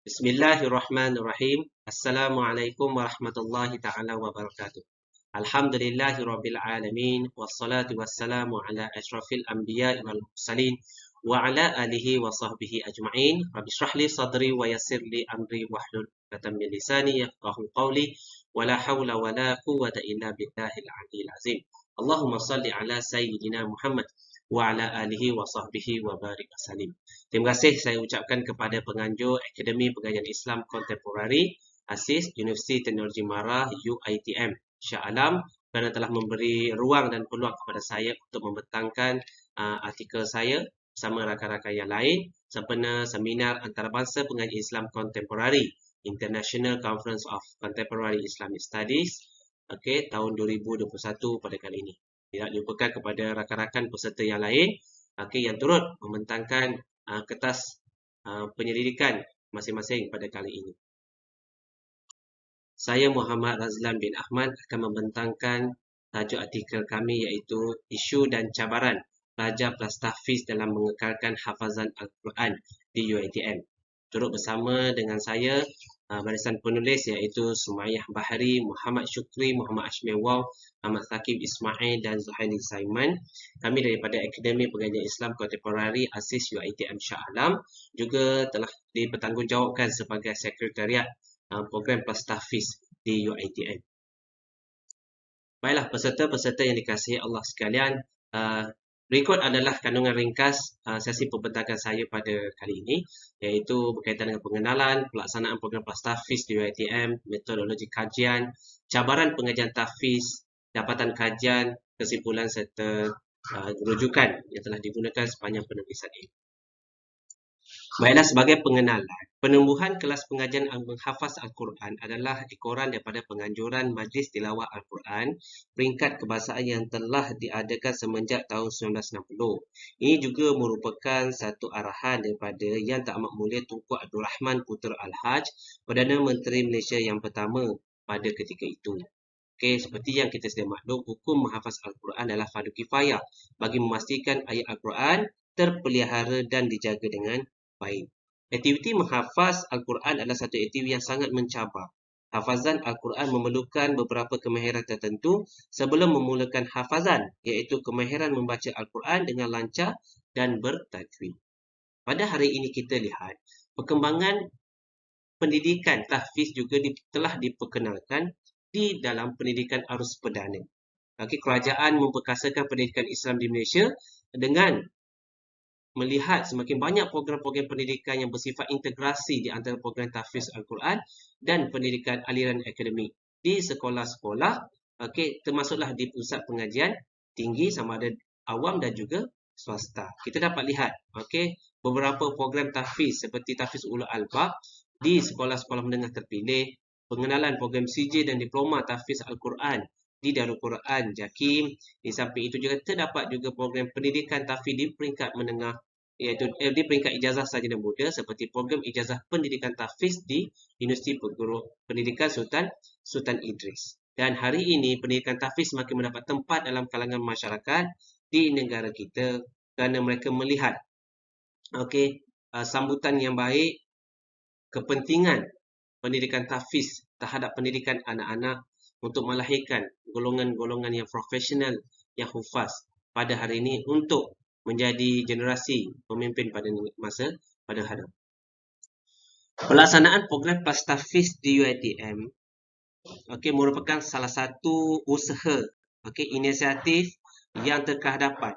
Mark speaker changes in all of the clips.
Speaker 1: Bismillahirrahmanirrahim. Assalamualaikum warahmatullahi ta'ala wabarakatuh. Alhamdulillahi rabbil alamin. Wassalatu wassalamu ala ashrafil anbiya wal mursalin. Wa ala alihi wa sahbihi ajma'in. Rabbi shrah li sadri wa yassir li amri wahlul 'uqdatam min lisani yafqahu qawli. Wa la hawla wa la quwwata illa billahil aliyyil azim. Allahumma salli ala sayyidina Muhammad wa ala alihi wa sahbihi wa barik wasallim. Terima kasih saya ucapkan kepada penganjur Akademi Pengajian Islam Kontemporari ASIS Universiti Teknologi Mara UiTM Shah Alam kerana telah memberi ruang dan peluang kepada saya untuk membentangkan artikel saya bersama rakan-rakan yang lain sempena seminar antarabangsa pengajian Islam Kontemporari International Conference of Contemporary Islamic Studies tahun 2021 pada kali ini. Tidak lupakan kepada rakan-rakan peserta yang lain yang turut membentangkan kertas penyelidikan masing-masing pada kali ini. Saya Muhammad Razlan bin Ahmad akan membentangkan tajuk artikel kami iaitu Isu dan Cabaran Pelajar plus Tahfiz dalam mengekalkan hafazan Al-Quran di UiTM. Turut bersama dengan saya barisan penulis iaitu Sumayyah Bahari, Muhammad Syukri, Muhammad Ashmi Wong, Ahmad Thaqib Ismail dan Zuhaili Saiman. Kami daripada Akademi Pengajian Islam Kontemporari ASIS UiTM Shah Alam juga telah dipertanggungjawabkan sebagai sekretariat program plus tahfiz di UiTM. Baiklah peserta-peserta yang dikasihi Allah sekalian, berikut adalah kandungan ringkas sesi pembentangan saya pada kali ini, iaitu berkaitan dengan pengenalan, pelaksanaan program plus tahfiz di UiTM, metodologi kajian, cabaran pengajian tahfiz, dapatan kajian, kesimpulan serta rujukan yang telah digunakan sepanjang penulisan ini. Baiklah, sebagai pengenalan, penubuhan kelas pengajian menghafaz Al-Quran adalah ekoran daripada penganjuran Majlis Tilawah Al-Quran peringkat kebangsaan yang telah diadakan semenjak tahun 1960. Ini juga merupakan satu arahan daripada Yang Teramat Mulia Tunku Abdul Rahman Putra Al-Haj, Perdana Menteri Malaysia yang pertama pada ketika itu. Seperti yang kita sedia maklum, hukum menghafaz Al-Quran adalah fardu kifayah bagi memastikan ayat Al-Quran terpelihara dan dijaga dengan baik. Aktiviti menghafaz Al-Quran adalah satu aktiviti yang sangat mencabar. Hafazan Al-Quran memerlukan beberapa kemahiran tertentu sebelum memulakan hafazan, iaitu kemahiran membaca Al-Quran dengan lancar dan bertajwid. Pada hari ini kita lihat perkembangan pendidikan tahfiz juga telah diperkenalkan di dalam pendidikan arus perdana. Kerajaan memperkasakan pendidikan Islam di Malaysia dengan melihat semakin banyak program-program pendidikan yang bersifat integrasi di antara program tahfiz Al-Quran dan pendidikan aliran akademik di sekolah-sekolah, termasuklah di pusat pengajian tinggi sama ada awam dan juga swasta. Kita dapat lihat beberapa program tahfiz seperti tahfiz ulul albab di sekolah-sekolah menengah terpilih, pengenalan program CJ dan diploma tahfiz Al-Quran di Darul Quran JAKIM. Di samping itu juga terdapat juga program pendidikan tahfiz di peringkat menengah, iaitu di peringkat ijazah sarjana muda seperti program ijazah pendidikan tahfiz di Universiti Pendidikan Sultan Idris. Dan hari ini pendidikan tahfiz semakin mendapat tempat dalam kalangan masyarakat di negara kita kerana mereka melihat sambutan yang baik, kepentingan pendidikan tahfiz terhadap pendidikan anak-anak untuk melahirkan golongan-golongan yang profesional yang hufaz pada hari ini untuk menjadi generasi pemimpin pada masa pada hadap. Pelaksanaan program plus tahfiz di UiTM merupakan salah satu usaha inisiatif yang terkehadapan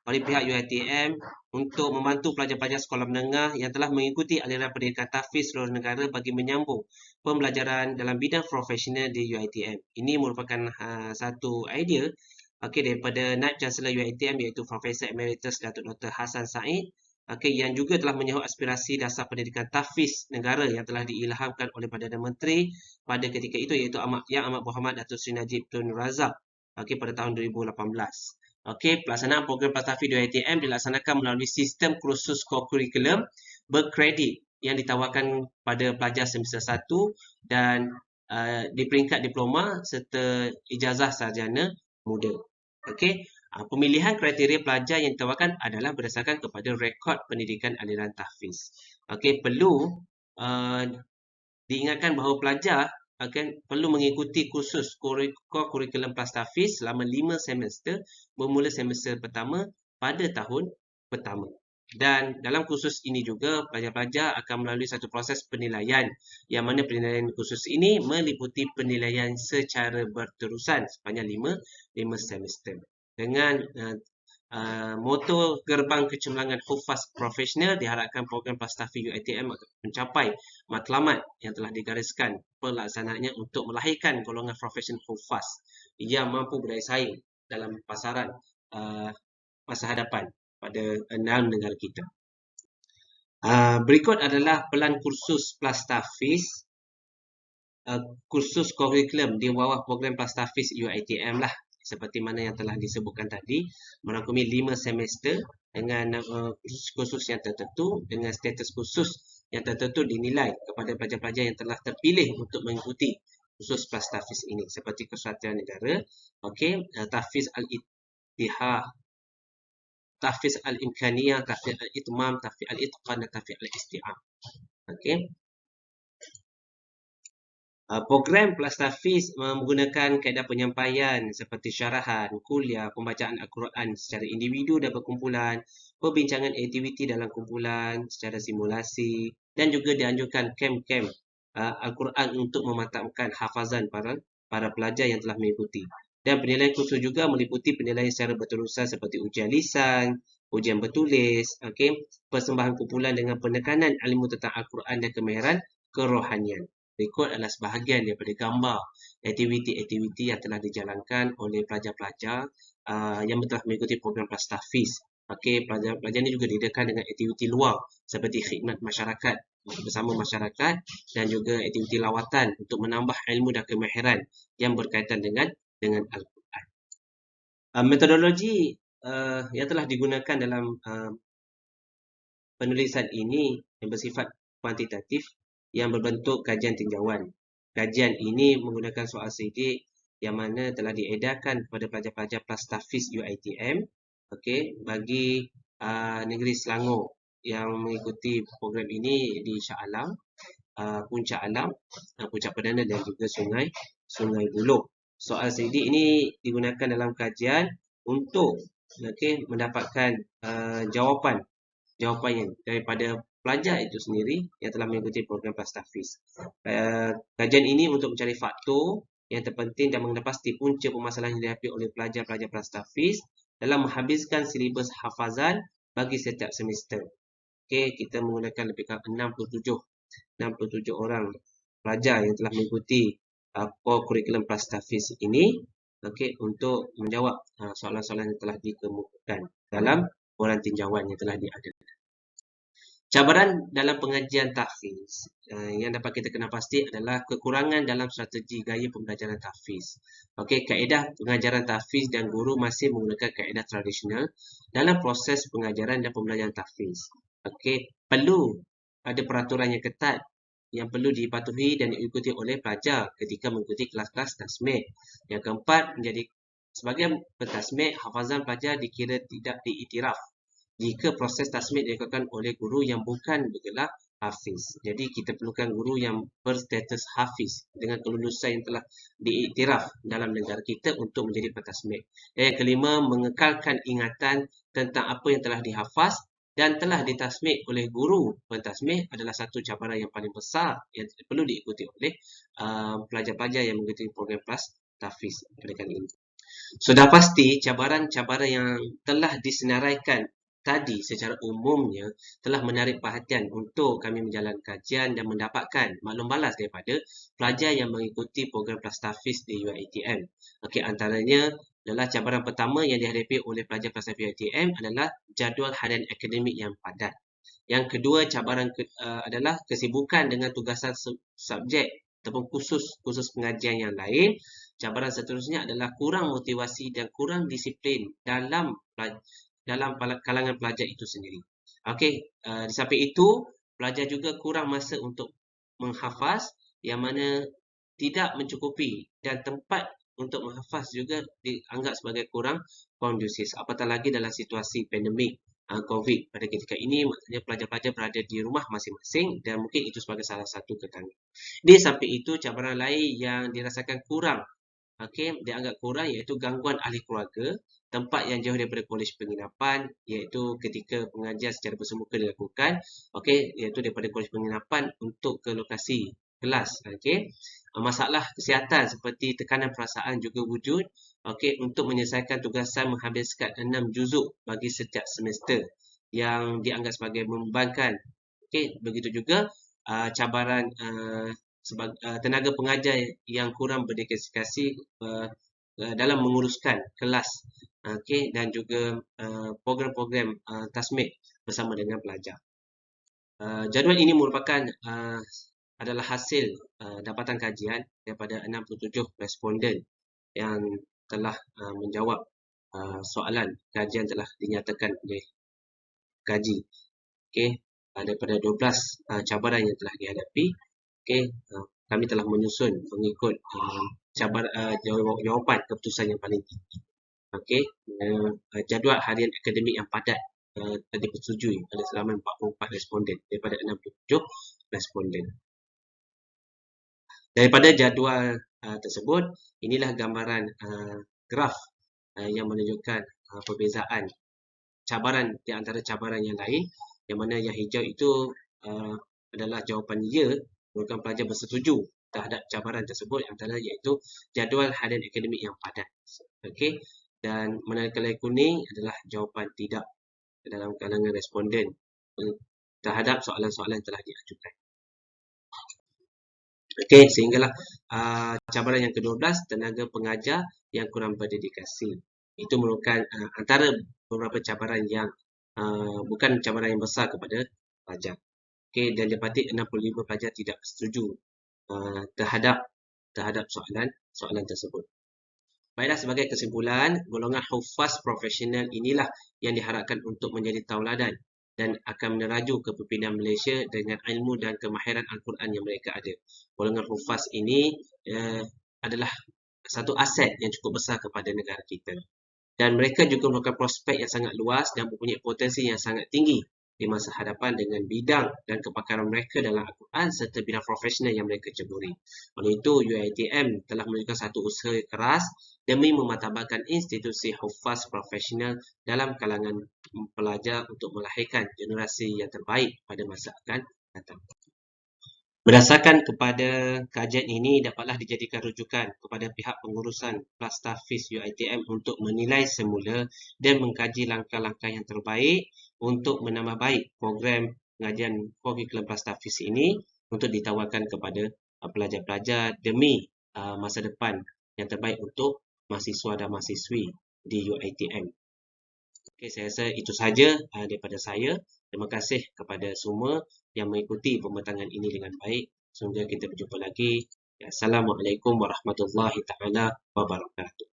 Speaker 1: oleh pihak UiTM untuk membantu pelajar-pelajar sekolah menengah yang telah mengikuti aliran pendidikan tahfiz seluruh negara bagi menyambung pembelajaran dalam bidang profesional di UiTM. Ini merupakan satu idea daripada Naib Chancellor UiTM iaitu Profesor Emeritus Datuk Dr. Hassan Said yang juga telah menyahut aspirasi dasar pendidikan tahfiz negara yang telah diilhamkan oleh Perdana Menteri pada ketika itu iaitu Yang Amat Berhormat Datuk Seri Najib Tun Razak pada tahun 2018. Pelaksanaan program plus tahfiz di UiTM dilaksanakan melalui sistem kursus co-curriculum berkredit yang ditawarkan pada pelajar semester 1 dan di peringkat diploma serta ijazah sarjana muda. Pemilihan kriteria pelajar yang ditawarkan adalah berdasarkan kepada rekod pendidikan aliran tahfiz. Perlu uh, diingatkan bahawa pelajar akan perlu mengikuti kursus kurikulum PLAS-TAFIZ selama 5 semester bermula semester pertama pada tahun pertama. Dan dalam kursus ini juga pelajar-pelajar akan melalui satu proses penilaian yang mana penilaian kursus ini meliputi penilaian secara berterusan sepanjang 5 semester. Dengan moto gerbang kecemerlangan Hufaz Profesional, diharapkan program PLAS-TAFIZ UiTM mencapai matlamat yang telah digariskan pelaksanaannya untuk melahirkan golongan profesional Hufaz yang mampu berdaya saing dalam pasaran masa hadapan pada dalam negara kita. Berikut adalah pelan kursus PLAS-TAFIZ, kursus kurikulum di bawah program PLAS-TAFIZ UiTM lah. Seperti mana yang telah disebutkan tadi, merangkumi 5 semester dengan kursus yang tertentu, dengan status khusus yang tertentu dinilai kepada pelajar-pelajar yang telah terpilih untuk mengikuti kursus PLAS-TAFIZ ini, seperti Kesatuan Negara, Tahfiz Al-Ittihad, Tahfiz Al-Imkaniyah, Tahfiz Al-Itmam, Tahfiz Al-Itqan, dan Tahfiz Al-Isti'ab. Program PLAS-TAFIZ menggunakan kaedah penyampaian seperti syarahan, kuliah, pembacaan Al-Quran secara individu dan berkumpulan, perbincangan aktiviti dalam kumpulan secara simulasi, dan juga dianjurkan kem-kem Al-Quran untuk memantapkan hafazan para pelajar yang telah mengikuti. Dan penilaian khusus juga meliputi penilaian secara berterusan seperti ujian lisan, ujian bertulis, persembahan kumpulan dengan penekanan ilmu tentang Al-Quran dan kemahiran kerohanian. Berikut adalah sebahagian daripada gambar aktiviti-aktiviti yang telah dijalankan oleh pelajar-pelajar yang telah mengikuti program PLAS-TAFIZ. Pelajar-pelajar ini juga diadakan dengan aktiviti luar seperti khidmat masyarakat bersama masyarakat dan juga aktiviti lawatan untuk menambah ilmu dan kemahiran yang berkaitan dengan Al-Quran. Metodologi yang telah digunakan dalam penulisan ini yang bersifat kuantitatif yang berbentuk kajian tinjauan. Kajian ini menggunakan soal sidik yang mana telah diedarkan kepada pelajar-pelajar PLAS-TAFIZ UiTM bagi negeri Selangor yang mengikuti program ini di Shah Alam, Puncak Alam, Puncak Perdana dan juga Sungai Buloh. Soal sidik ini digunakan dalam kajian untuk mendapatkan jawapannya daripada pelajar itu sendiri yang telah mengikuti program PLAS-TAFIZ. Kajian ini untuk mencari faktor yang terpenting dan mengenapasti punca permasalahan yang dihadapi oleh pelajar-pelajar PLAS-TAFIZ dalam menghabiskan silibus hafazan bagi setiap semester. Kita menggunakan lebih kurang 67 orang pelajar yang telah mengikuti kurikulum PLAS-TAFIZ ini untuk menjawab soalan-soalan yang telah dikemukakan dalam bualan tinjauan yang telah diadakan. Cabaran dalam pengajian tahfiz yang dapat kita kenal pasti adalah kekurangan dalam strategi gaya pembelajaran tahfiz. Kaedah pengajaran tahfiz dan guru masih menggunakan kaedah tradisional dalam proses pengajaran dan pembelajaran tahfiz. Perlu ada peraturan yang ketat yang perlu dipatuhi dan diikuti oleh pelajar ketika mengikuti kelas-kelas tasmid. Yang keempat, menjadi sebagai pentasmid, hafazan pelajar dikira tidak diiktiraf jika proses tasmid dilakukan oleh guru yang bukan bergelar hafiz. Jadi kita perlukan guru yang berstatus hafiz dengan kelulusan yang telah diiktiraf dalam negara kita untuk menjadi pentasmid. Dan yang kelima, mengekalkan ingatan tentang apa yang telah dihafaz dan telah ditasmid oleh guru pentasmid adalah satu cabaran yang paling besar yang perlu diikuti oleh pelajar-pelajar yang mengikuti program PLAS-TAFIZ pada kali ini. Sudah pasti cabaran-cabaran yang telah disenaraikan tadi secara umumnya telah menarik perhatian untuk kami menjalankan kajian dan mendapatkan maklum balas daripada pelajar yang mengikuti program PLAS-TAFIZ di UiTM. Antaranya adalah cabaran pertama yang dihadapi oleh pelajar PLAS-TAFIZ UiTM adalah jadual harian akademik yang padat. Yang kedua, cabaran adalah kesibukan dengan tugasan subjek ataupun khusus pengajian yang lain. Cabaran seterusnya adalah kurang motivasi dan kurang disiplin dalam kalangan pelajar itu sendiri. Di samping itu, pelajar juga kurang masa untuk menghafaz yang mana tidak mencukupi dan tempat untuk menghafaz juga dianggap sebagai kurang kondusif. Apatah lagi dalam situasi pandemik COVID pada ketika ini, maksudnya pelajar-pelajar berada di rumah masing-masing dan mungkin itu sebagai salah satu kekangan. Di samping itu, cabaran lain yang dirasakan kurang, dianggap kurang iaitu gangguan ahli keluarga, tempat yang jauh daripada kolej penginapan, iaitu ketika pengajian secara bersemuka dilakukan, iaitu daripada kolej penginapan untuk ke lokasi kelas. Masalah kesihatan seperti tekanan perasaan juga wujud, untuk menyelesaikan tugasan menghabiskan 6 juzuk bagi setiap semester yang dianggap sebagai membebankan. Begitu juga cabaran tenaga pengajar yang kurang berdedikasi dalam menguruskan kelas, dan juga program-program tasmid bersama dengan pelajar. Jadual ini merupakan adalah hasil dapatan kajian daripada 67 responden yang telah menjawab soalan kajian telah dinyatakan oleh kaji. Daripada 12 cabaran yang telah dihadapi, kami telah menyusun mengikut jawapan keputusan yang paling tinggi. Jadual harian akademik yang padat dipersetujui oleh selama 44 responden daripada 67 responden. Daripada jadual tersebut, inilah gambaran graf yang menunjukkan perbezaan cabaran di antara cabaran yang lain, yang mana yang hijau itu adalah jawapan ya, merupakan pelajar bersetuju terhadap cabaran tersebut, antara iaitu jadual harian akademik yang padat. Dan manakala kuning adalah jawapan tidak dalam kalangan responden terhadap soalan-soalan yang telah diajukan. Sehinggalah cabaran yang ke-12, tenaga pengajar yang kurang berdedikasi. Itu merupakan antara beberapa cabaran yang bukan cabaran yang besar kepada pelajar. Dan dapati 65 pelajar tidak setuju terhadap soalan tersebut. Baiklah, sebagai kesimpulan, golongan hufaz profesional inilah yang diharapkan untuk menjadi tauladan dan akan meneraju kepimpinan Malaysia dengan ilmu dan kemahiran Al-Quran yang mereka ada. Golongan hufaz ini adalah satu aset yang cukup besar kepada negara kita. Dan mereka juga merupakan prospek yang sangat luas dan mempunyai potensi yang sangat tinggi di masa hadapan dengan bidang dan kepakaran mereka dalam Al-Quran serta bidang profesional yang mereka ceburi. Oleh itu, UiTM telah menunjukkan satu usaha keras demi memartabatkan institusi hufaz profesional dalam kalangan pelajar untuk melahirkan generasi yang terbaik pada masa akan datang. Berdasarkan kepada kajian ini, dapatlah dijadikan rujukan kepada pihak pengurusan Plastafis UiTM untuk menilai semula dan mengkaji langkah-langkah yang terbaik untuk menambah baik program pengajian kurikulum Plastafis ini untuk ditawarkan kepada pelajar-pelajar demi masa depan yang terbaik untuk mahasiswa dan mahasiswi di UiTM. Saya rasa itu sahaja daripada saya. Terima kasih kepada semua yang mengikuti pembentangan ini dengan baik. Semoga kita berjumpa lagi. Assalamualaikum warahmatullahi taala wabarakatuh.